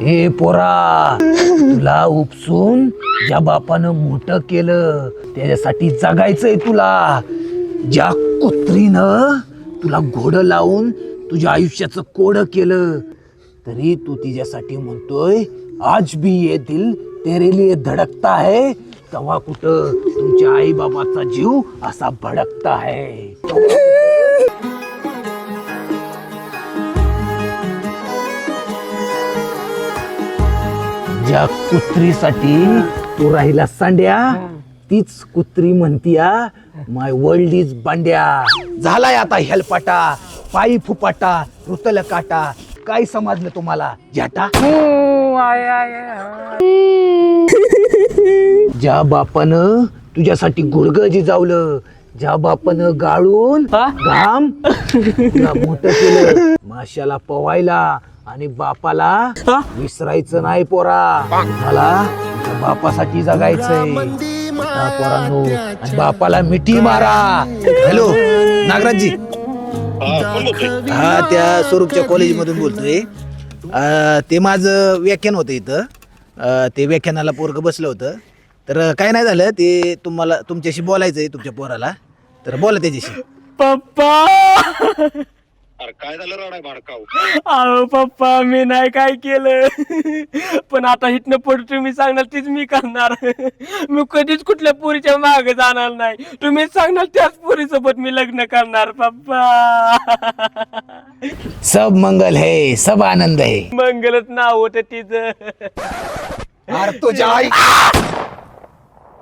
हे पोरा, तुला उपसून ज्या बापानं मोठं केलं त्याच्यासाठी जगायचंय तुला. ज्या कुत्रीनं तुला घोडं लावून तुझ्या आयुष्याचं कोडं केलं तरी तू तिच्यासाठी म्हणतोय आज भी ये दिल तेरे लिए धडकता है, तेव्हा कुठं तुमच्या आई बाबाचा जीव असा भडकता है. ज्या कुत्रीसाठी तू राहिला सांड्या तीच कुत्री म्हणतीया माय वर्ल्ड इज बांड्या. झालाय आता हेलपाटा, पायी फुपाटा, रुतल काटा. काय समजलं तुम्हाला झाटा? ज्या बापानं तुझ्यासाठी गुडघं जिजावलं, ज्या बापानं गाळून घाम तुला मोठं केलं माशाला पवायला आणि बापाला विसरायचं नाही पोरा. मला बापासाठी जगायचंय पोरांनो, आणि बापाला मिठी मारा. हॅलो नागराजजी, हा त्या स्वरूपच्या कॉलेजमधून बोलतोय. ते माझं व्याख्यान होतं इथं, ते व्याख्यानाला पोरग बसलं होतं. तर काय नाही झालं, ते तुम्हाला तुमच्याशी बोलायचंय तुमच्या पोराला, तर बोला त्याच्याशी. पप्पा अरे काय झालं रडाय भाडकाव? अहो पप्पा मी नाही काय केलं, पण आता इथनं पुढे तुम्ही सांगणार तीच मी करणार. मी कधीच कुठल्या पोरीच्या मागे जाणार नाही. तुम्ही सांगणार त्याच पोरीसोबत मी लग्न करणार पप्पा. सब मंगल है, सब आनंद है. मंगलच नाव होत तिचं. अरे तुझ्या आई